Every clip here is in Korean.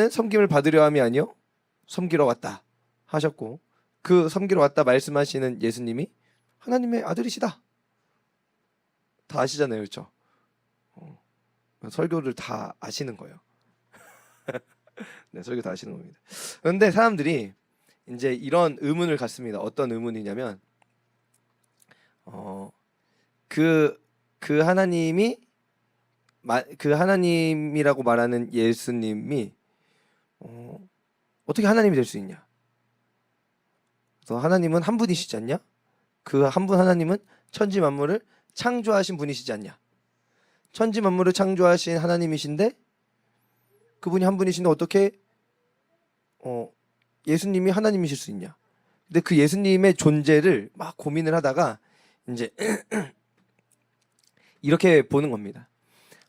나는 섬김을 받으려 함이 아니요 섬기러 왔다 하셨고, 그 섬기러 왔다 말씀하시는 예수님이 하나님의 아들이시다. 다 아시잖아요, 그렇죠? 설교를 다 아시는 거예요. 네, 설교 다 아시는 겁니다. 그런데 사람들이 이제 이런 의문을 갖습니다. 어떤 의문이냐면, 그 하나님이 그 하나님이라고 말하는 예수님이 어떻게 하나님이 될 수 있냐? 그래서 하나님은 한 분이시지 않냐? 그 한 분 하나님은 천지 만물을 창조하신 분이시지 않냐? 천지 만물을 창조하신 하나님이신데 그분이 한 분이신데 어떻게 예수님이 하나님이실 수 있냐? 근데 그 예수님의 존재를 막 고민을 하다가 이제 이렇게 보는 겁니다.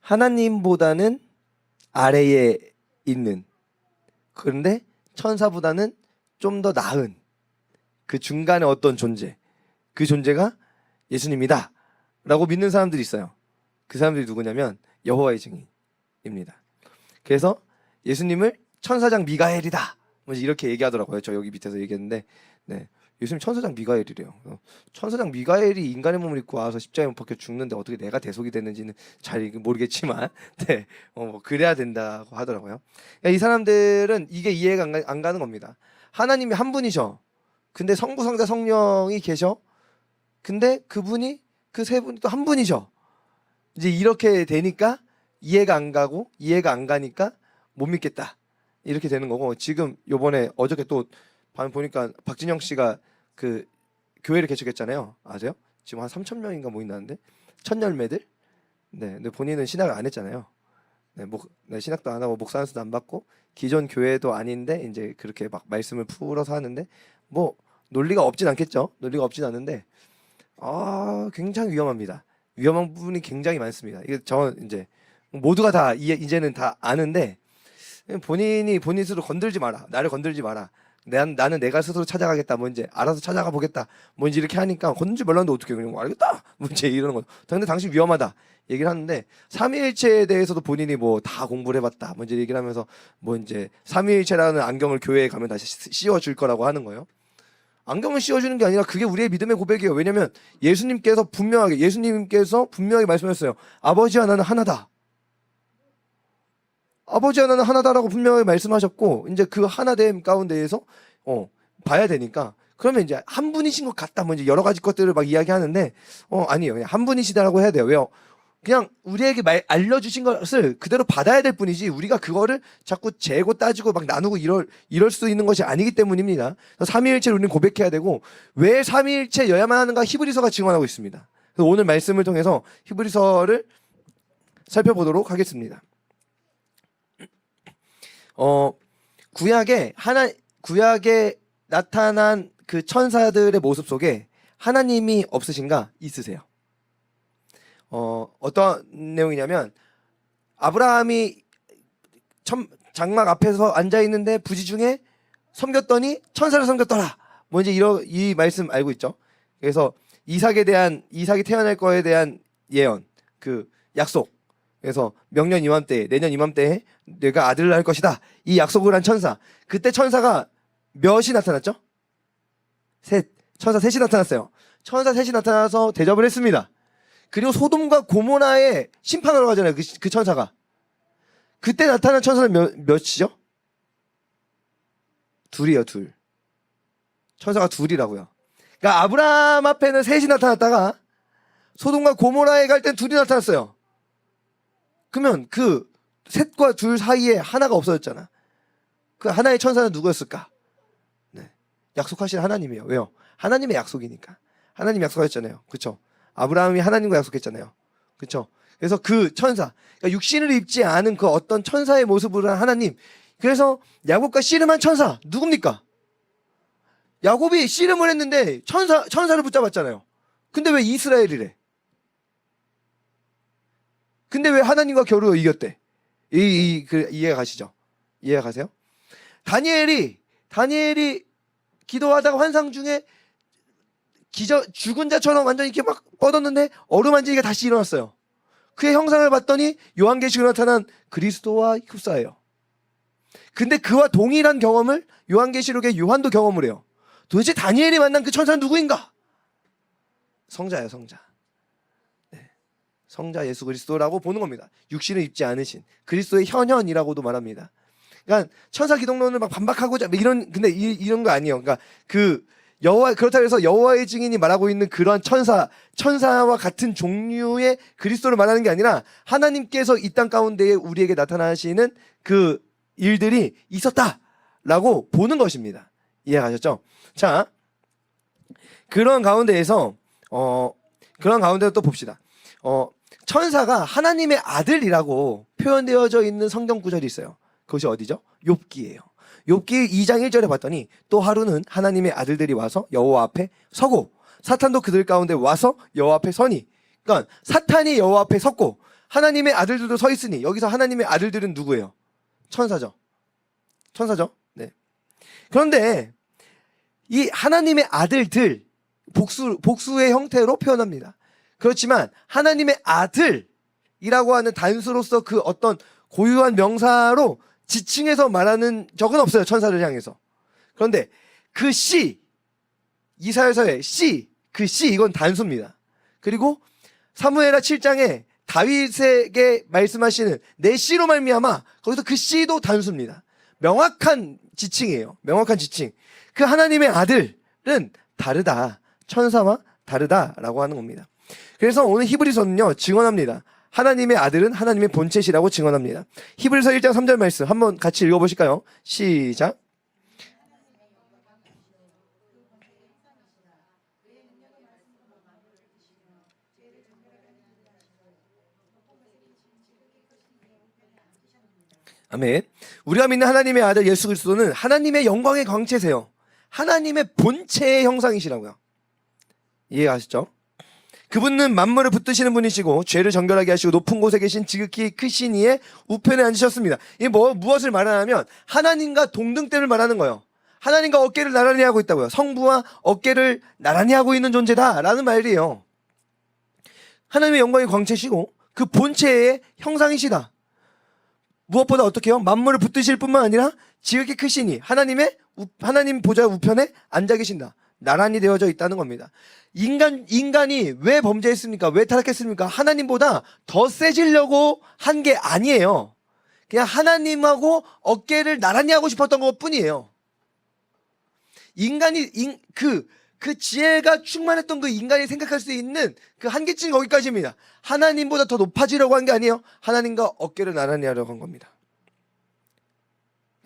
하나님보다는 아래에 있는, 그런데 천사보다는 좀 더 나은 그 중간에 어떤 존재, 그 존재가 예수님이다 라고 믿는 사람들이 있어요. 그 사람들이 누구냐면 여호와의 증인입니다. 그래서 예수님을 천사장 미가엘이다 뭐 이렇게 얘기하더라고요. 저 여기 밑에서 얘기했는데, 네, 예수님 천사장 미가엘이래요. 천사장 미가엘이 인간의 몸을 입고 와서 십자가에 못 박혀 죽는데 어떻게 내가 대속이 됐는지는 잘 모르겠지만, 네, 뭐 그래야 된다고 하더라고요. 그러니까 이 사람들은 이게 이해가 안 가는 겁니다. 하나님이 한 분이셔. 근데 성부, 성자, 성령이 계셔. 근데 그분이 그 세 분이 또 한 분이셔. 이제 이렇게 되니까 이해가 안 가고, 이해가 안 가니까 못 믿겠다 이렇게 되는 거고, 지금 요번에 어저께 또 보니까 박진영 씨가 그 교회를 개척했잖아요. 아세요? 지금 한 3,000명인가 모인다는데, 첫 열매들. 네, 근데 본인은 신학을 안 했잖아요. 네, 신학도 안 하고 목사 안수도 안 받고 기존 교회도 아닌데 이제 그렇게 막 말씀을 풀어서 하는데, 뭐 논리가 없진 않겠죠. 논리가 없진 않은데 굉장히 위험합니다. 위험한 부분이 굉장히 많습니다. 이게 저는 이제 모두가 다 이제는 다 아는데, 본인 스스로 건들지 마라. 나를 건들지 마라. 나는 내가 스스로 찾아가겠다. 뭐 이제 알아서 찾아가 보겠다. 뭐 이제 이렇게 하니까 건들지 말라는데 어떻게 그냥 알겠다. 뭐 이제 이러는 거. 근데 당신 위험하다 얘기를 하는데, 삼위일체에 대해서도 본인이 뭐 다 공부를 해봤다. 뭐 이제 얘기를 하면서 뭐 이제 삼위일체라는 안경을 교회에 가면 다시 씌워줄 거라고 하는 거예요. 안경을 씌워주는 게 아니라 그게 우리의 믿음의 고백이에요. 왜냐면 예수님께서 분명히 말씀하셨어요. 아버지와 나는 하나다. 아버지 하나는 하나다라고 분명히 말씀하셨고, 이제 그 하나됨 가운데에서 봐야 되니까, 그러면 이제 한 분이신 것 같다 뭐 이제 여러 가지 것들을 막 이야기하는데, 아니에요. 그냥 한 분이시다라고 해야 돼요. 왜요? 그냥 우리에게 알려주신 것을 그대로 받아야 될 뿐이지, 우리가 그거를 자꾸 재고 따지고 막 나누고 이럴 수 있는 것이 아니기 때문입니다. 삼위일체를 우리는 고백해야 되고, 왜 삼위일체여야만 하는가 히브리서가 증언하고 있습니다. 그래서 오늘 말씀을 통해서 히브리서를 살펴보도록 하겠습니다. 구약에 나타난 그 천사들의 모습 속에 하나님이 없으신가? 있으세요. 어떤 내용이냐면, 아브라함이 장막 앞에서 앉아 있는데 부지중에 섬겼더니 천사를 섬겼더라. 뭐 이제 이 말씀 알고 있죠? 그래서 이삭이 태어날 거에 대한 예언, 그 약속. 그래서 명년 이맘때, 내년 이맘때에 내가 아들을 낳을 것이다. 이 약속을 한 천사. 그때 천사가 몇이 나타났죠? 천사 셋이 나타났어요. 천사 셋이 나타나서 대접을 했습니다. 그리고 소돔과 고모라에 심판하러 가잖아요. 그 천사가. 그때 나타난 천사는 몇이죠? 둘이요, 둘. 천사가 둘이라고요. 그러니까 아브라함 앞에는 셋이 나타났다가 소돔과 고모라에 갈 땐 둘이 나타났어요. 그러면 그 셋과 둘 사이에 하나가 없어졌잖아. 그 하나의 천사는 누구였을까? 네, 약속하신 하나님이에요. 왜요? 하나님의 약속이니까. 하나님이 약속하셨잖아요. 그렇죠? 아브라함이 하나님과 약속했잖아요. 그렇죠? 그래서 그 천사, 그러니까 육신을 입지 않은 그 어떤 천사의 모습으로 한 하나님. 그래서 야곱과 씨름한 천사 누굽니까? 야곱이 씨름을 했는데 천사를 붙잡았잖아요. 근데 왜 이스라엘이래? 근데 왜 하나님과 겨루 이겼대? 이해가 가시죠? 이해가 가세요? 다니엘이 기도하다가 환상 중에 죽은 자처럼 완전히 이렇게 막 뻗었는데 어루만지니까 다시 일어났어요. 그의 형상을 봤더니 요한계시록에 나타난 그리스도와 흡사해요. 근데 그와 동일한 경험을 요한계시록의 요한도 경험을 해요. 도대체 다니엘이 만난 그 천사는 누구인가? 성자예요, 성자. 네. 성자 예수 그리스도라고 보는 겁니다. 육신을 입지 않으신 그리스도의 현현이라고도 말합니다. 그러니까 천사 기독론을 막 반박하고자 근데 이런 거 아니에요. 그러니까 그렇다고 해서 여호와의 증인이 말하고 있는 그런 천사와 같은 종류의 그리스도를 말하는 게 아니라 하나님께서 이 땅 가운데에 우리에게 나타나시는 그 일들이 있었다라고 보는 것입니다. 이해가셨죠? 자, 그런 가운데에서 또 봅시다. 천사가 하나님의 아들이라고 표현되어져 있는 성경 구절이 있어요. 그것이 어디죠? 욥기예요. 욥기 2장 1절에 봤더니 또 하루는 하나님의 아들들이 와서 여호와 앞에 서고 사탄도 그들 가운데 와서 여호와 앞에 서니, 그러니까 사탄이 여호와 앞에 섰고 하나님의 아들들도 서 있으니, 여기서 하나님의 아들들은 누구예요? 천사죠. 네. 그런데 이 하나님의 아들들 복수의 형태로 표현합니다. 그렇지만 하나님의 아들이라고 하는 단수로서 그 어떤 고유한 명사로 지칭해서 말하는 적은 없어요, 천사를 향해서. 그런데 그 씨, 이사야서의 씨, 그 씨, 이건 단수입니다. 그리고 사무엘하 7장에 다윗에게 말씀하시는 내 씨로 말미암아, 거기서 그 씨도 단수입니다. 명확한 지칭이에요. 명확한 지칭. 그 하나님의 아들은 다르다, 천사와 다르다라고 하는 겁니다. 그래서 오늘 히브리서는요, 증언합니다. 하나님의 아들은 하나님의 본체시라고 증언합니다. 히브리서 1장 3절 말씀 한번 같이 읽어보실까요? 시작. 아멘. 우리가 믿는 하나님의 아들 예수 그리스도는 하나님의 영광의 광채세요. 하나님의 본체의 형상이시라고요. 이해가시죠? 그분은 만물을 붙드시는 분이시고 죄를 정결하게 하시고 높은 곳에 계신 지극히 크신 이의 우편에 앉으셨습니다. 이게 무엇을 말하냐면 하나님과 동등됨을 말하는 거예요. 하나님과 어깨를 나란히 하고 있다고요. 성부와 어깨를 나란히 하고 있는 존재다라는 말이에요. 하나님의 영광의 광채시고 그 본체의 형상이시다. 무엇보다 어떻게 해요? 만물을 붙드실 뿐만 아니라 지극히 크시니 하나님 보좌 우편에 앉아 계신다. 나란히 되어져 있다는 겁니다. 인간이 왜 범죄했습니까? 왜 타락했습니까? 하나님보다 더 세지려고 한 게 아니에요. 그냥 하나님하고 어깨를 나란히 하고 싶었던 것 뿐이에요. 인간이 그 지혜가 충만했던 그 인간이 생각할 수 있는 그 한계치는 거기까지입니다. 하나님보다 더 높아지려고 한 게 아니에요. 하나님과 어깨를 나란히 하려고 한 겁니다.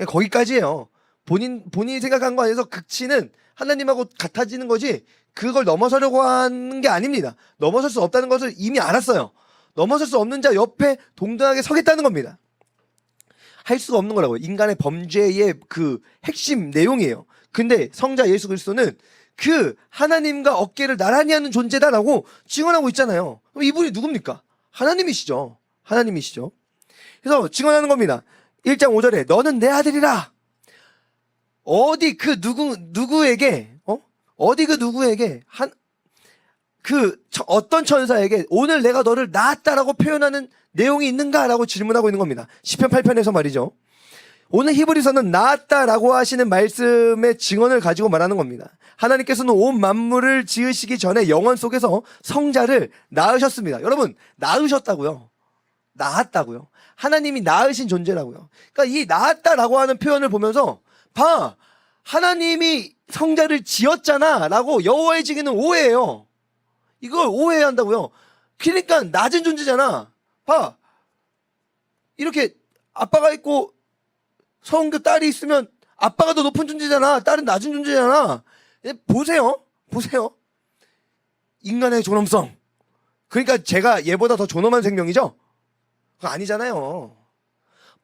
거기까지예요. 본인이 생각한 거 안에서 극치는 하나님하고 같아지는 거지 그걸 넘어서려고 하는 게 아닙니다. 넘어설 수 없다는 것을 이미 알았어요. 넘어설 수 없는 자 옆에 동등하게 서겠다는 겁니다. 할 수가 없는 거라고요. 인간의 범죄의 그 핵심 내용이에요. 근데 성자 예수 그리스도는 그 하나님과 어깨를 나란히 하는 존재다라고 증언하고 있잖아요. 그럼 이분이 누굽니까? 하나님이시죠. 그래서 증언하는 겁니다. 1장 5절에 너는 내 아들이라. 어디 그 누구에게 어떤 천사에게 오늘 내가 너를 낳았다라고 표현하는 내용이 있는가라고 질문하고 있는 겁니다. 시편 8편에서 말이죠. 오늘 히브리서는 낳았다라고 하시는 말씀의 증언을 가지고 말하는 겁니다. 하나님께서는 온 만물을 지으시기 전에 영원 속에서 성자를 낳으셨습니다. 여러분, 낳으셨다고요. 낳았다고요. 하나님이 낳으신 존재라고요. 그러니까 이 낳았다라고 하는 표현을 보면서 봐, 하나님이 성자를 지었잖아 라고 여호와의 증인은 오해해요. 이걸 오해한다고요. 그러니까 낮은 존재잖아. 봐, 이렇게 아빠가 있고 성교 딸이 있으면 아빠가 더 높은 존재잖아. 딸은 낮은 존재잖아. 보세요. 인간의 존엄성. 그러니까 제가 얘보다 더 존엄한 생명이죠? 그거 아니잖아요.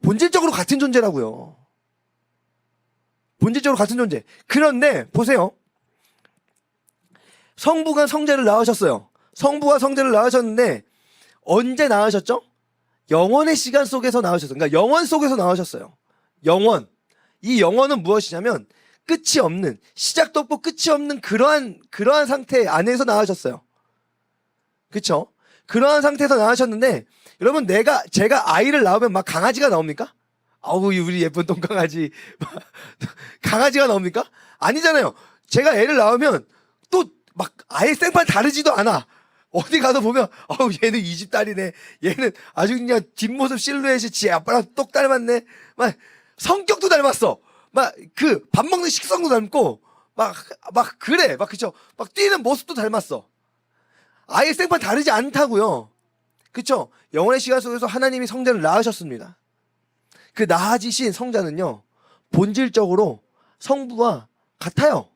본질적으로 같은 존재라고요. 본질적으로 같은 존재. 그런데 보세요. 성부가 성자를 낳으셨어요. 성부가 성자를 낳으셨는데 언제 낳으셨죠? 영원의 시간 속에서 낳으셨어요. 그러니까 영원 속에서 낳으셨어요. 영원. 이 영원은 무엇이냐면 끝이 없는, 시작도 없고 끝이 없는 그러한 상태 안에서 낳으셨어요. 그쵸? 그러한 상태에서 낳으셨는데 여러분 제가 아이를 낳으면 막 강아지가 나옵니까? 아우 우리 예쁜 똥강아지 강아지가 나옵니까? 아니잖아요. 제가 애를 낳으면 또 막 아예 생판 다르지도 않아. 어디 가서 보면 어우 얘는 이 집 딸이네. 얘는 아주 그냥 뒷모습 실루엣이 지 아빠랑 똑 닮았네. 막 성격도 닮았어. 막 그 밥 먹는 식성도 닮고 막 그래. 막 그쵸. 막 뛰는 모습도 닮았어. 아예 생판 다르지 않다고요. 그쵸? 영혼의 시간 속에서 하나님이 성자를 낳으셨습니다. 그 낳아지신 성자는요 본질적으로 성부와 같아요.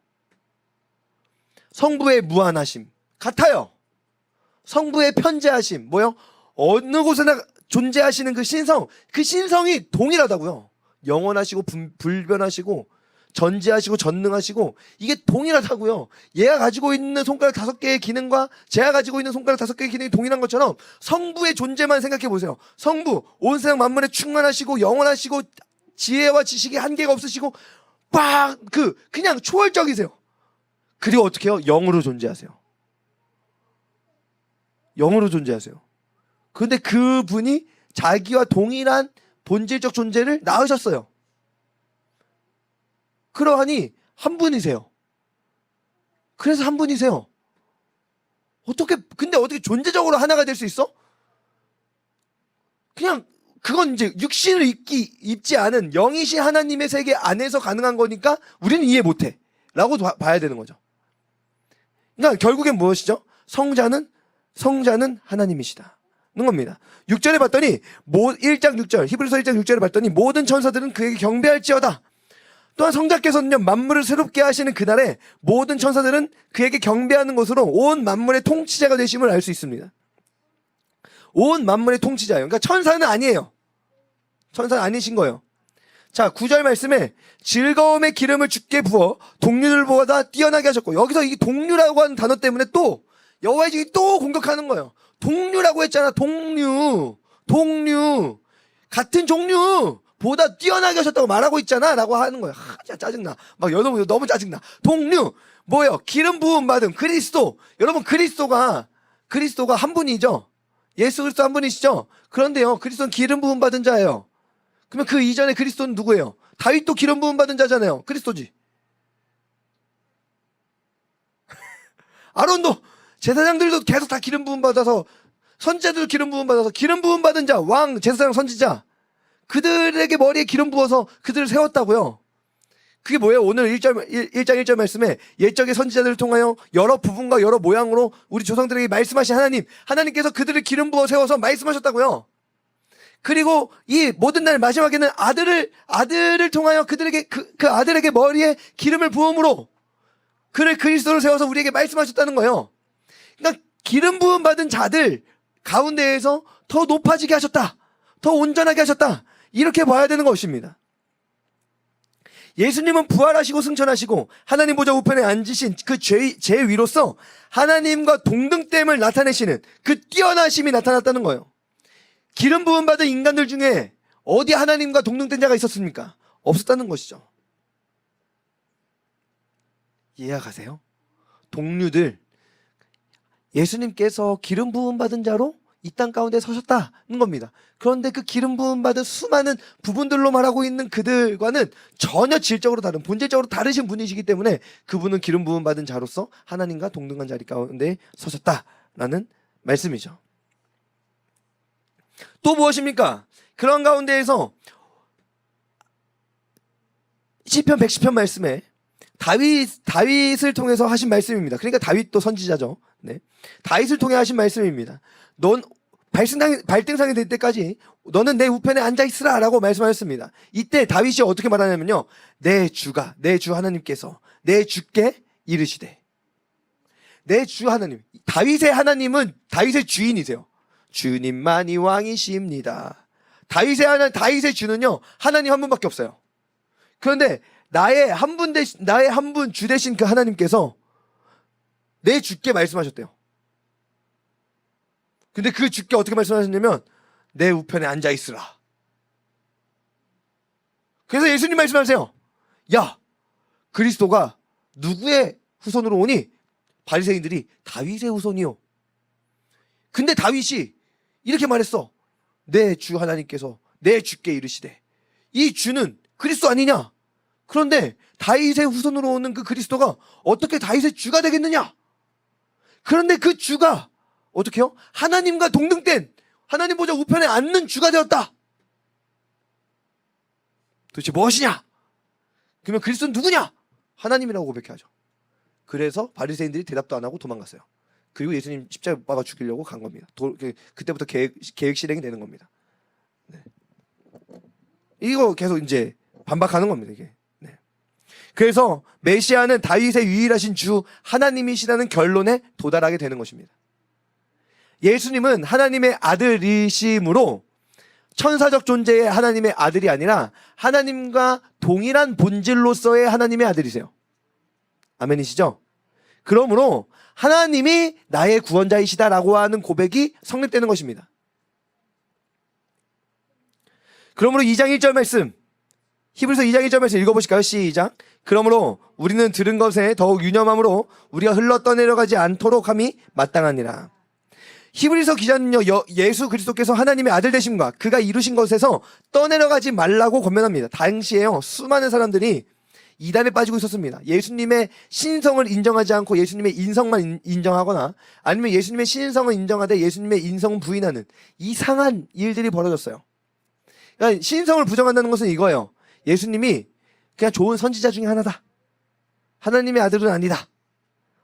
성부의 무한하심 같아요. 성부의 편재하심 뭐요? 어느 곳에나 존재하시는 그 신성이 동일하다고요. 영원하시고 불변하시고 전지하시고 전능하시고 이게 동일하다고요. 얘가 가지고 있는 손가락 5개의 기능과 제가 가지고 있는 손가락 5개의 기능이 동일한 것처럼 성부의 존재만 생각해 보세요. 성부 온 세상 만물에 충만하시고 영원하시고 지혜와 지식이 한계가 없으시고 그냥 초월적이세요. 그리고 어떻게 해요? 영으로 존재하세요. 영으로 존재하세요. 그런데 그분이 자기와 동일한 본질적 존재를 낳으셨어요. 그러하니 한 분이세요. 그래서 한 분이세요. 근데 어떻게 존재적으로 하나가 될 수 있어? 그냥 그건 이제 육신을 입지 않은 영이신 하나님의 세계 안에서 가능한 거니까 우리는 이해 못해 라고 봐야 되는 거죠. 그러니까 결국엔 무엇이죠? 성자는 하나님이시다 는 겁니다. 6절에 봤더니 1장 6절 히브리서 1장 6절에 봤더니 모든 천사들은 그에게 경배할지어다. 또한 성자께서는요 만물을 새롭게 하시는 그날에 모든 천사들은 그에게 경배하는 것으로 온 만물의 통치자가 되심을 알 수 있습니다. 온 만물의 통치자예요. 그러니까 천사는 아니에요. 천사는 아니신 거예요. 자 9절 말씀에 즐거움의 기름을 주께 부어 동류들보다 뛰어나게 하셨고, 여기서 이 동류라고 하는 단어 때문에 또 여호와의 증이 또 공격하는 거예요. 동류라고 했잖아. 동류 같은 종류보다 뛰어나게 하셨다고 말하고 있잖아 라고 하는 거예요. 진짜 짜증나. 막 여러분 너무 짜증나. 동류 뭐예요? 기름 부음 받은 그리스도. 여러분 그리스도가 한 분이죠. 예수 그리스도 한 분이시죠. 그런데요 그리스도는 기름 부음 받은 자예요. 그러면 그 이전에 그리스도는 누구예요? 다윗도 기름 부음 받은 자잖아요. 그리스도지. 아론도 제사장들도 계속 다 기름 부음 받아서, 선지자들도 기름 부음 받아서, 기름 부음 받은 자, 왕, 제사장, 선지자 그들에게 머리에 기름 부어서 그들을 세웠다고요. 그게 뭐예요? 오늘 1장 1절 말씀에 옛적의 선지자들을 통하여 여러 부분과 여러 모양으로 우리 조상들에게 말씀하신 하나님께서 그들을 기름 부어 세워서 말씀하셨다고요. 그리고 이 모든 날 마지막에는 아들을 통하여 그들에게 그 아들에게 머리에 기름을 부음으로 그를 그리스도로 세워서 우리에게 말씀하셨다는 거예요. 그러니까 기름 부음 받은 자들 가운데에서 더 높아지게 하셨다, 더 온전하게 하셨다, 이렇게 봐야 되는 것입니다. 예수님은 부활하시고 승천하시고 하나님 보좌 우편에 앉으신 그 제 위로서 하나님과 동등됨을 나타내시는 그 뛰어나심이 나타났다는 거예요. 기름 부음 받은 인간들 중에 어디 하나님과 동등된 자가 있었습니까? 없었다는 것이죠. 이해가세요? 동류들, 예수님께서 기름 부음 받은 자로 이 땅 가운데 서셨다는 겁니다. 그런데 그 기름 부음 받은 수많은 부분들로 말하고 있는 그들과는 전혀 질적으로 다른, 본질적으로 다르신 분이시기 때문에 그분은 기름 부음 받은 자로서 하나님과 동등한 자리 가운데 서셨다라는 말씀이죠. 또 무엇입니까? 그런 가운데에서 시편 110편 말씀에 다윗을 통해서 하신 말씀입니다. 그러니까 다윗도 선지자죠. 네. 다윗을 통해 하신 말씀입니다. 넌 발등상이 될 때까지 너는 내 우편에 앉아있으라 라고 말씀하셨습니다. 이때 다윗이 어떻게 말하냐면요, 내 주 하나님께서 내 주께 이르시되. 내 주 하나님, 다윗의 하나님은 다윗의 주인이세요. 주님만이 왕이십니다. 다윗의 주는요 하나님 한 분밖에 없어요. 그런데 나의 한 분 주 되신 그 하나님께서 내 주께 말씀하셨대요. 근데 그 주께 어떻게 말씀하셨냐면 내 우편에 앉아있으라. 그래서 예수님 말씀하세요. 야, 그리스도가 누구의 후손으로 오니? 바리새인들이 다윗의 후손이요. 근데 다윗이 이렇게 말했어. 내 주 하나님께서 내 주께 이르시되. 이 주는 그리스도 아니냐? 그런데 다윗의 후손으로 오는 그 그리스도가 어떻게 다윗의 주가 되겠느냐? 그런데 그 주가 어떻게 해요? 하나님과 동등된 하나님 보좌 우편에 앉는 주가 되었다. 도대체 무엇이냐? 그러면 그리스도는 누구냐? 하나님이라고 고백해야죠. 그래서 바리새인들이 대답도 안 하고 도망갔어요. 그리고 예수님 십자가에 못 박아 죽이려고 간 겁니다. 그때부터 계획 실행이 되는 겁니다. 네. 이거 계속 이제 반박하는 겁니다. 이게. 네. 그래서 메시아는 다윗의 유일하신 주 하나님이시라는 결론에 도달하게 되는 것입니다. 예수님은 하나님의 아들이심으로 천사적 존재의 하나님의 아들이 아니라 하나님과 동일한 본질로서의 하나님의 아들이세요. 아멘이시죠? 그러므로 하나님이 나의 구원자이시다라고 하는 고백이 성립되는 것입니다. 그러므로 2장 1절 말씀, 히브리서 2장 1절 말씀 읽어보실까요? 시작. 그러므로 우리는 들은 것에 더욱 유념함으로 우리가 흘러 떠내려가지 않도록 함이 마땅하니라. 히브리서 기자는요, 예수 그리스도께서 하나님의 아들 되심과 그가 이루신 것에서 떠내려가지 말라고 권면합니다. 당시에요, 수많은 사람들이 이단에 빠지고 있었습니다. 예수님의 신성을 인정하지 않고 예수님의 인성만 인정하거나 아니면 예수님의 신성을 인정하되 예수님의 인성을 부인하는 이상한 일들이 벌어졌어요. 그러니까 신성을 부정한다는 것은 이거예요. 예수님이 그냥 좋은 선지자 중에 하나다. 하나님의 아들은 아니다.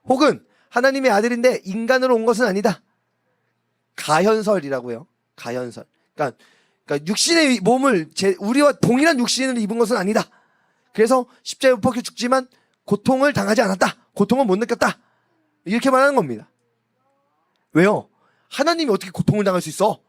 혹은 하나님의 아들인데 인간으로 온 것은 아니다. 가현설이라고요. 가현설. 그러니까 육신의 몸을 우리와 동일한 육신을 입은 것은 아니다. 그래서 십자가에 못 박혀 죽지만 고통을 당하지 않았다. 고통을 못 느꼈다. 이렇게 말하는 겁니다. 왜요? 하나님이 어떻게 고통을 당할 수 있어?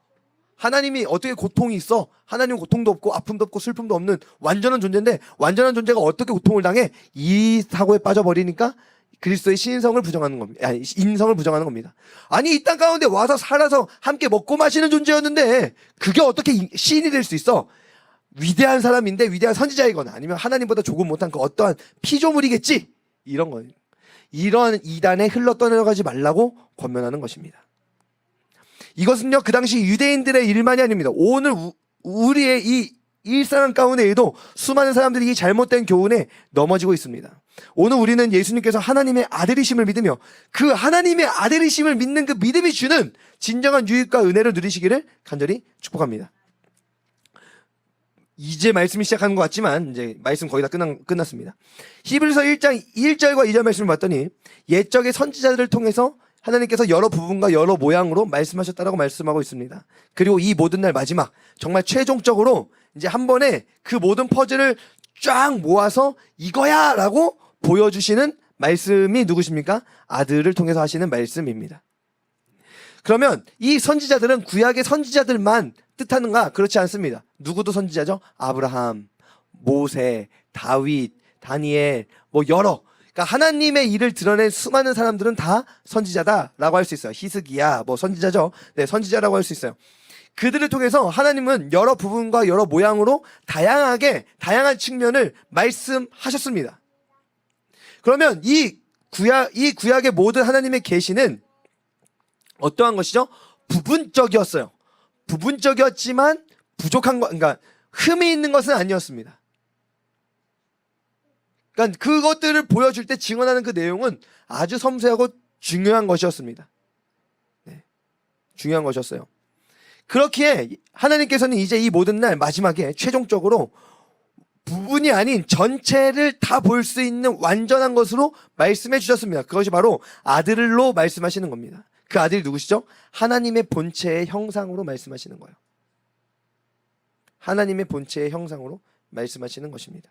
하나님이 어떻게 고통이 있어? 하나님은 고통도 없고 아픔도 없고 슬픔도 없는 완전한 존재인데 완전한 존재가 어떻게 고통을 당해? 이 사고에 빠져버리니까 그리스도의 신성을 부정하는 겁니다. 아니, 인성을 부정하는 겁니다. 아니, 이 땅 가운데 와서 살아서 함께 먹고 마시는 존재였는데 그게 어떻게 시인이 될 수 있어? 위대한 사람인데 위대한 선지자이거나 아니면 하나님보다 조금 못한 그 어떠한 피조물이겠지? 이런 거예요. 이런 이단에 흘러 떠내려가지 말라고 권면하는 것입니다. 이것은요, 그 당시 유대인들의 일만이 아닙니다. 오늘 우리의 이 일상 가운데에도 수많은 사람들이 이 잘못된 교훈에 넘어지고 있습니다. 오늘 우리는 예수님께서 하나님의 아들이심을 믿으며 그 하나님의 아들이심을 믿는 그 믿음이 주는 진정한 유익과 은혜를 누리시기를 간절히 축복합니다. 이제 말씀이 시작하는 것 같지만 이제 말씀 거의 다 끝났습니다. 히브리서 1장 1절과 2절 말씀을 봤더니 옛적의 선지자들을 통해서 하나님께서 여러 부분과 여러 모양으로 말씀하셨다라고 말씀하고 있습니다. 그리고 이 모든 날 마지막 정말 최종적으로 이제 한 번에 그 모든 퍼즐을 쫙 모아서 이거야 라고 보여주시는 말씀이 누구십니까? 아들을 통해서 하시는 말씀입니다. 그러면 이 선지자들은 구약의 선지자들만 뜻하는가? 그렇지 않습니다. 누구도 선지자죠? 아브라함, 모세, 다윗, 다니엘, 여러. 그러니까 하나님의 일을 드러낸 수많은 사람들은 다 선지자다라고 할 수 있어요. 히스기야, 선지자죠. 네, 선지자라고 할 수 있어요. 그들을 통해서 하나님은 여러 부분과 여러 모양으로 다양한 측면을 말씀하셨습니다. 그러면 이 구약의 모든 하나님의 계시는 어떠한 것이죠? 부분적이었어요. 부분적이었지만 부족한 거, 그러니까 흠이 있는 것은 아니었습니다. 그러니까 그것들을 보여줄 때 증언하는 그 내용은 아주 섬세하고 중요한 것이었습니다. 네, 중요한 것이었어요. 그렇기에 하나님께서는 이제 이 모든 날 마지막에 최종적으로 부분이 아닌 전체를 다 볼 수 있는 완전한 것으로 말씀해 주셨습니다. 그것이 바로 아들로 말씀하시는 겁니다. 그 아들이 누구시죠? 하나님의 본체의 형상으로 말씀하시는 거예요. 하나님의 본체의 형상으로 말씀하시는 것입니다.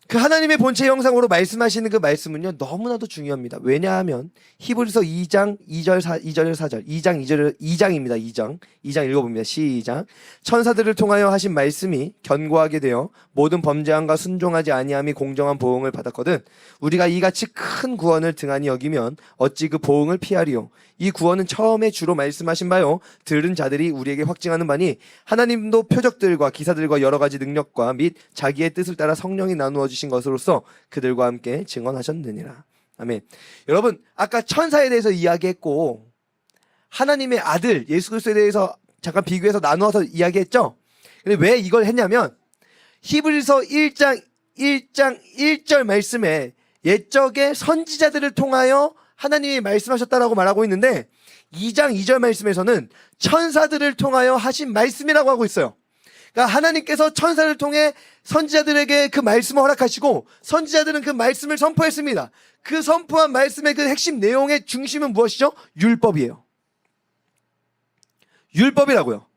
그 하나님의 본체 형상으로 말씀하시는 그 말씀은요, 너무나도 중요합니다. 왜냐하면 히브리서 2장 2절 4절 2장입니다. 2장 읽어봅니다. 시작. 천사들을 통하여 하신 말씀이 견고하게 되어 모든 범죄함과 순종하지 아니함이 공정한 보응을 받았거든 우리가 이같이 큰 구원을 등한히 여기면 어찌 그 보응을 피하리요. 이 구원은 처음에 주로 말씀하신 바요 들은 자들이 우리에게 확증하는 바니 하나님도 표적들과 기사들과 여러 가지 능력과 및 자기의 뜻을 따라 성령이 나누어 주신 것으로서 그들과 함께 증언하셨느니라. 아멘. 여러분, 아까 천사에 대해서 이야기했고 하나님의 아들 예수 그리스도에 대해서 잠깐 비교해서 나누어서 이야기했죠. 근데 왜 이걸 했냐면 히브리서 1장 1절 말씀에 옛적의 선지자들을 통하여 하나님이 말씀하셨다라고 말하고 있는데 2장 2절 말씀에서는 천사들을 통하여 하신 말씀이라고 하고 있어요. 그러니까 하나님께서 천사를 통해 선지자들에게 그 말씀을 허락하시고 선지자들은 그 말씀을 선포했습니다. 그 선포한 말씀의 그 핵심 내용의 중심은 무엇이죠? 율법이에요. 율법이라고요.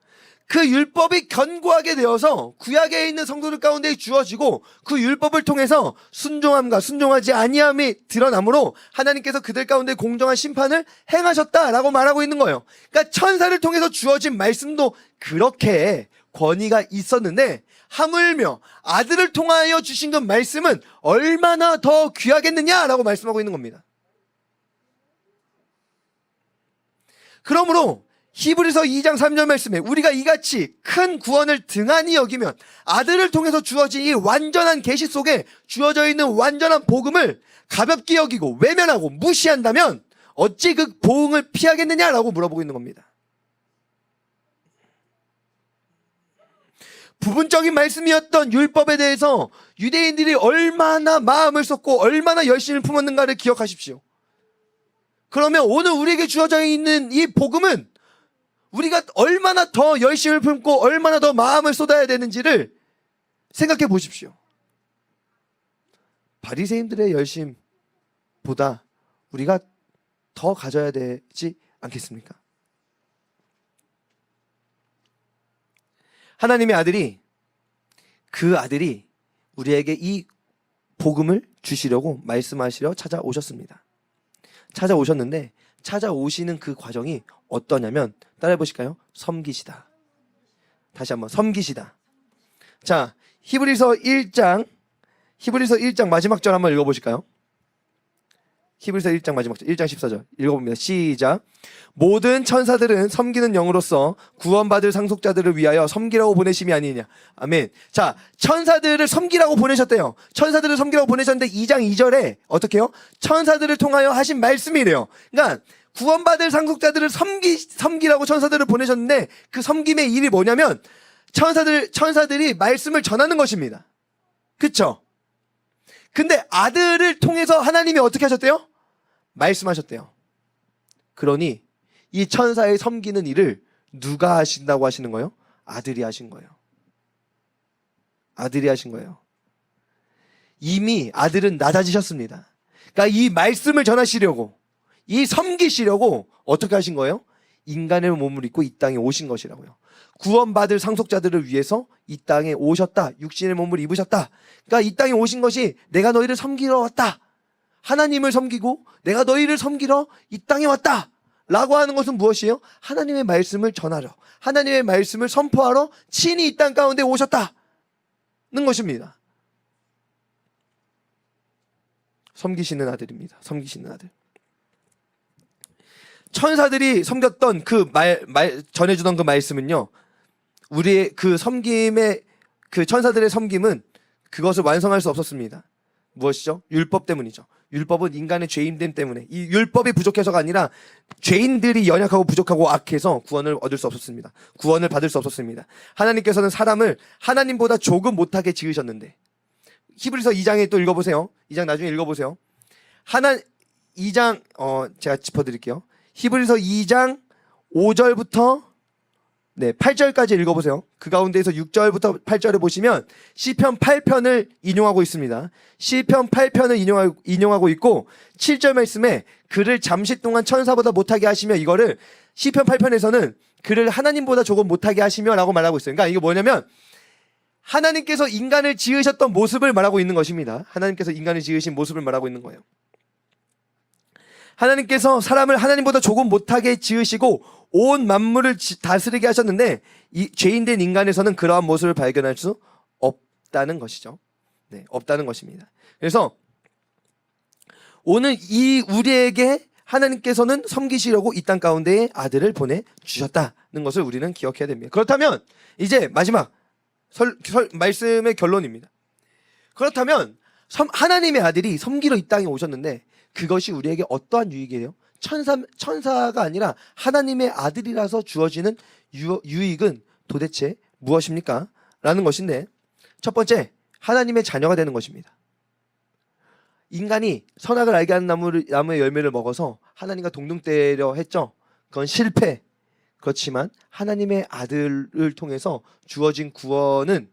그 율법이 견고하게 되어서 구약에 있는 성도들 가운데 주어지고 그 율법을 통해서 순종함과 순종하지 아니함이 드러나므로 하나님께서 그들 가운데 공정한 심판을 행하셨다라고 말하고 있는 거예요. 그러니까 천사를 통해서 주어진 말씀도 그렇게 권위가 있었는데 하물며 아들을 통하여 주신 그 말씀은 얼마나 더 귀하겠느냐라고 말씀하고 있는 겁니다. 그러므로 히브리서 2장 3절 말씀에 우리가 이같이 큰 구원을 등한히 여기면 아들을 통해서 주어진 이 완전한 계시 속에 주어져 있는 완전한 복음을 가볍게 여기고 외면하고 무시한다면 어찌 그 보응을 피하겠느냐라고 물어보고 있는 겁니다. 부분적인 말씀이었던 율법에 대해서 유대인들이 얼마나 마음을 쏟고 얼마나 열심히 품었는가를 기억하십시오. 그러면 오늘 우리에게 주어져 있는 이 복음은 우리가 얼마나 더 열심을 품고 얼마나 더 마음을 쏟아야 되는지를 생각해 보십시오. 바리새인들의 열심보다 우리가 더 가져야 되지 않겠습니까? 하나님의 아들이 그 아들이 우리에게 이 복음을 주시려고 말씀하시려 찾아오셨습니다. 찾아오셨는데 찾아오시는 그 과정이 어떠냐면 따라해 보실까요? 섬기시다. 다시 한번 섬기시다. 자, 히브리서 1장 마지막 절 한번 읽어보실까요? 히브리서 1장 마지막 절 1장 14절 읽어봅니다. 시작. 모든 천사들은 섬기는 영으로서 구원받을 상속자들을 위하여 섬기라고 보내심이 아니냐. 아멘. 자, 천사들을 섬기라고 보내셨대요. 천사들을 섬기라고 보내셨는데 2장 2절에 어떻게 해요? 천사들을 통하여 하신 말씀이래요. 그러니까 구원받을 상속자들을 섬기라고 천사들을 보내셨는데 그 섬김의 일이 뭐냐면 천사들이 말씀을 전하는 것입니다. 그쵸? 근데 아들을 통해서 하나님이 어떻게 하셨대요? 말씀하셨대요. 그러니 이 천사의 섬기는 일을 누가 하신다고 하시는 거예요? 아들이 하신 거예요. 아들이 하신 거예요. 이미 아들은 낮아지셨습니다. 그러니까 이 말씀을 전하시려고 이 섬기시려고 어떻게 하신 거예요? 인간의 몸을 입고 이 땅에 오신 것이라고요. 구원받을 상속자들을 위해서 이 땅에 오셨다. 육신의 몸을 입으셨다. 그러니까 이 땅에 오신 것이 내가 너희를 섬기러 왔다. 하나님을 섬기고 내가 너희를 섬기러 이 땅에 왔다. 라고 하는 것은 무엇이에요? 하나님의 말씀을 전하러, 하나님의 말씀을 선포하러 친히 이 땅 가운데 오셨다는 것입니다. 섬기시는 아들입니다. 섬기시는 아들. 천사들이 섬겼던 그 전해주던 그 말씀은요, 우리의 그 섬김의, 그 천사들의 섬김은 그것을 완성할 수 없었습니다. 무엇이죠? 율법 때문이죠. 율법은 인간의 죄인됨 때문에, 이 율법이 부족해서가 아니라 죄인들이 연약하고 부족하고 악해서 구원을 얻을 수 없었습니다. 구원을 받을 수 없었습니다. 하나님께서는 사람을 하나님보다 조금 못하게 지으셨는데, 히브리서 2장에 또 읽어보세요. 2장 나중에 읽어보세요. 2장 제가 짚어드릴게요. 히브리서 2장 5절부터 8절까지 읽어보세요. 그 가운데에서 6절부터 8절에 보시면 시편 8편을 인용하고 있습니다. 시편 8편을 인용하고 있고 7절 말씀에 그를 잠시 동안 천사보다 못하게 하시며, 이거를 시편 8편에서는 그를 하나님보다 조금 못하게 하시며 라고 말하고 있어요. 그러니까 이게 뭐냐면 하나님께서 인간을 지으셨던 모습을 말하고 있는 것입니다. 하나님께서 인간을 지으신 모습을 말하고 있는 거예요. 하나님께서 사람을 하나님보다 조금 못하게 지으시고 온 만물을 다스리게 하셨는데 이 죄인된 인간에서는 그러한 모습을 발견할 수 없다는 것이죠. 네, 없다는 것입니다. 그래서 오늘 이 우리에게 하나님께서는 섬기시려고 이 땅 가운데에 아들을 보내주셨다는 것을 우리는 기억해야 됩니다. 그렇다면 이제 마지막 말씀의 결론입니다. 그렇다면 하나님의 아들이 섬기러 이 땅에 오셨는데 그것이 우리에게 어떠한 유익이에요? 천사가 아니라 하나님의 아들이라서 주어지는 유익은 도대체 무엇입니까? 라는 것인데, 첫 번째, 하나님의 자녀가 되는 것입니다. 인간이 선악을 알게 하는 나무의 열매를 먹어서 하나님과 동등되려 했죠. 그건 실패. 그렇지만 하나님의 아들을 통해서 주어진 구원은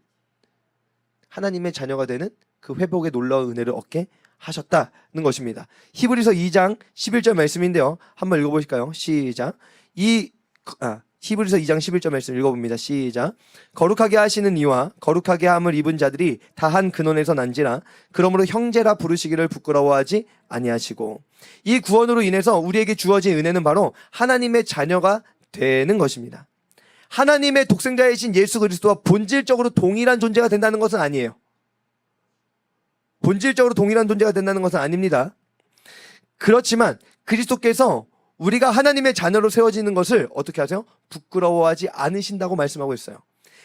하나님의 자녀가 되는 그 회복의 놀라운 은혜를 얻게 하셨다는 것입니다. 히브리서 2장 11절 말씀인데요. 한번 읽어보실까요? 시작. 히브리서 2장 11절 말씀 읽어봅니다. 시작. 거룩하게 하시는 이와 거룩하게 함을 입은 자들이 다 한 근원에서 난지라. 그러므로 형제라 부르시기를 부끄러워하지 아니하시고. 이 구원으로 인해서 우리에게 주어진 은혜는 바로 하나님의 자녀가 되는 것입니다. 하나님의 독생자이신 예수 그리스도와 본질적으로 동일한 존재가 된다는 것은 아니에요. 본질적으로 동일한 존재가 된다는 것은 아닙니다. 그렇지만 그리스도께서 우리가 하나님의 자녀로 세워지는 것을 어떻게 하세요? 부끄러워하지 않으신다고 말씀하고 있어요.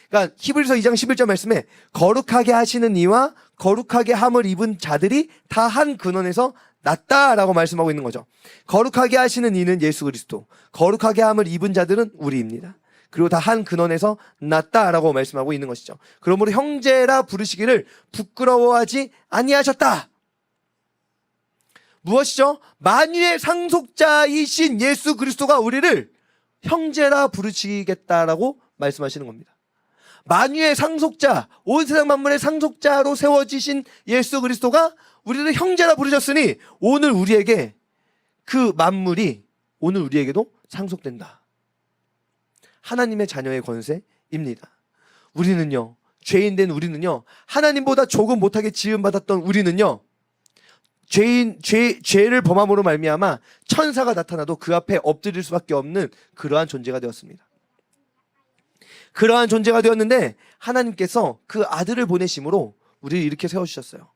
그러니까 히브리서 2장 11절 말씀에 거룩하게 하시는 이와 거룩하게 함을 입은 자들이 다 한 근원에서 났다라고 말씀하고 있는 거죠. 거룩하게 하시는 이는 예수 그리스도, 거룩하게 함을 입은 자들은 우리입니다. 그리고 다 한 근원에서 났다라고 말씀하고 있는 것이죠. 그러므로 형제라 부르시기를 부끄러워하지 아니하셨다. 무엇이죠? 만유의 상속자이신 예수 그리스도가 우리를 형제라 부르시겠다라고 말씀하시는 겁니다. 만유의 상속자, 온 세상 만물의 상속자로 세워지신 예수 그리스도가 우리를 형제라 부르셨으니 오늘 우리에게 그 만물이 오늘 우리에게도 상속된다. 하나님의 자녀의 권세입니다. 우리는요, 죄인된 우리는요, 하나님보다 조금 못하게 지음받았던 우리는요, 죄를 범함으로 말미암아 천사가 나타나도 그 앞에 엎드릴 수밖에 없는 그러한 존재가 되었습니다. 그러한 존재가 되었는데 하나님께서 그 아들을 보내심으로 우리를 이렇게 세워주셨어요.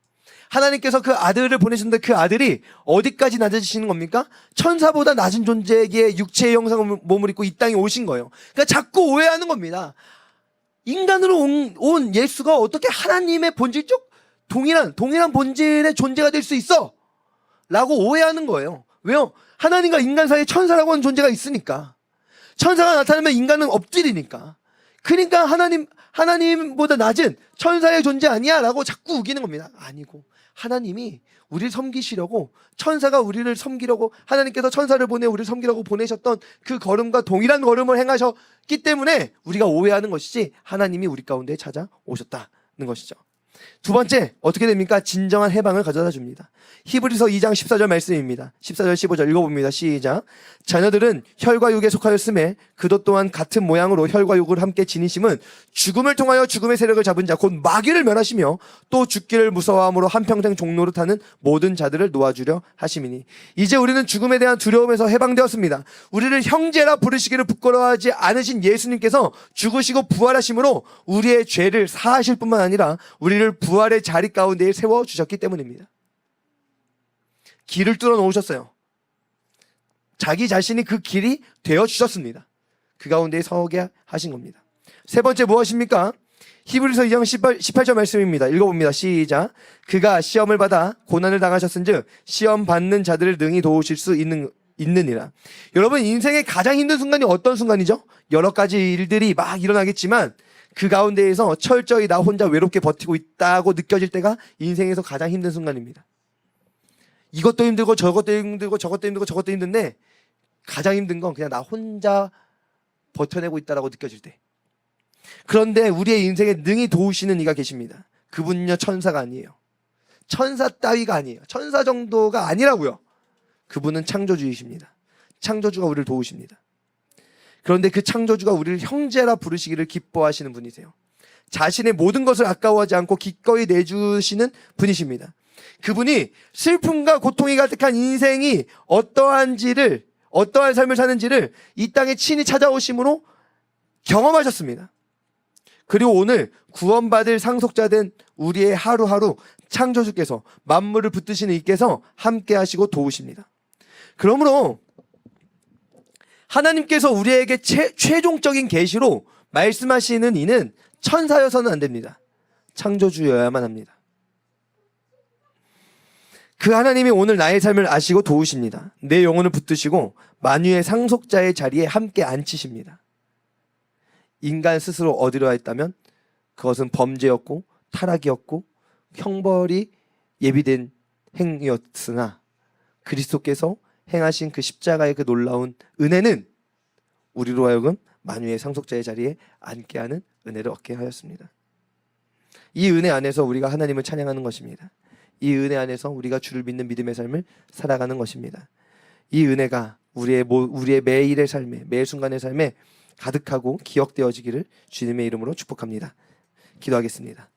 하나님께서 그 아들을 보내셨는데 그 아들이 어디까지 낮아지시는 겁니까? 천사보다 낮은 존재에게 육체의 형상을 몸을 입고 이 땅에 오신 거예요. 그러니까 자꾸 오해하는 겁니다. 인간으로 온 예수가 어떻게 하나님의 본질적 동일한 본질의 존재가 될 수 있어? 라고 오해하는 거예요. 왜요? 하나님과 인간 사이에 천사라고 하는 존재가 있으니까. 천사가 나타나면 인간은 엎드리니까. 그러니까 하나님보다 낮은 천사의 존재 아니야? 라고 자꾸 우기는 겁니다. 아니고 하나님이 우리를 섬기시려고, 천사가 우리를 섬기려고, 하나님께서 천사를 보내 우리를 섬기려고 보내셨던 그 걸음과 동일한 걸음을 행하셨기 때문에 우리가 오해하는 것이지 하나님이 우리 가운데 찾아오셨다는 것이죠. 두 번째, 어떻게 됩니까? 진정한 해방을 가져다 줍니다. 히브리서 2장 14절 말씀입니다. 14절 15절 읽어봅니다. 시작. 자녀들은 혈과 육에 속하였음에 그도 또한 같은 모양으로 혈과 육을 함께 지니심은 죽음을 통하여 죽음의 세력을 잡은 자 곧 마귀를 멸하시며 또 죽기를 무서워함으로 한평생 종노릇 하는 모든 자들을 놓아주려 하심이니. 이제 우리는 죽음에 대한 두려움에서 해방되었습니다. 우리를 형제라 부르시기를 부끄러워하지 않으신 예수님께서 죽으시고 부활하심으로 우리의 죄를 사하실 뿐만 아니라 우리를 부활의 자리 가운데에 세워주셨기 때문입니다. 길을 뚫어 놓으셨어요. 자기 자신이 그 길이 되어주셨습니다. 그 가운데에 서게 하신 겁니다. 세 번째 무엇입니까? 히브리서 2장 18절 말씀입니다. 읽어봅니다. 시작. 그가 시험을 받아 고난을 당하셨은즉 시험 받는 자들을 능히 도우실 수 있느니라. 여러분, 인생의 가장 힘든 순간이 어떤 순간이죠? 여러 가지 일들이 막 일어나겠지만 그 가운데에서 철저히 나 혼자 외롭게 버티고 있다고 느껴질 때가 인생에서 가장 힘든 순간입니다. 이것도 힘들고 저것도 힘들고 저것도 힘들고 저것도 힘든데 가장 힘든 건 그냥 나 혼자 버텨내고 있다라고 느껴질 때. 그런데 우리의 인생에 능히 도우시는 이가 계십니다. 그분은요, 천사가 아니에요. 천사 따위가 아니에요. 천사 정도가 아니라고요. 그분은 창조주이십니다. 창조주가 우리를 도우십니다. 그런데 그 창조주가 우리를 형제라 부르시기를 기뻐하시는 분이세요. 자신의 모든 것을 아까워하지 않고 기꺼이 내주시는 분이십니다. 그분이 슬픔과 고통이 가득한 인생이 어떠한 삶을 사는지를 이 땅에 친히 찾아오심으로 경험하셨습니다. 그리고 오늘 구원받을 상속자된 우리의 하루하루 창조주께서, 만물을 붙드시는 이께서 함께 하시고 도우십니다. 그러므로 하나님께서 우리에게 최종적인 계시로 말씀하시는 이는 천사여서는 안 됩니다. 창조주여야만 합니다. 그 하나님이 오늘 나의 삶을 아시고 도우십니다. 내 영혼을 붙드시고 만유의 상속자의 자리에 함께 앉히십니다. 인간 스스로 얻으려 했다면 그것은 범죄였고 타락이었고 형벌이 예비된 행위였으나 그리스도께서 행하신 그 십자가의 그 놀라운 은혜는 우리로 하여금 만유의 상속자의 자리에 앉게 하는 은혜를 얻게 하였습니다. 이 은혜 안에서 우리가 하나님을 찬양하는 것입니다. 이 은혜 안에서 우리가 주를 믿는 믿음의 삶을 살아가는 것입니다. 이 은혜가 우리의 매일의 삶에, 매 순간의 삶에 가득하고 기억되어지기를 주님의 이름으로 축복합니다. 기도하겠습니다.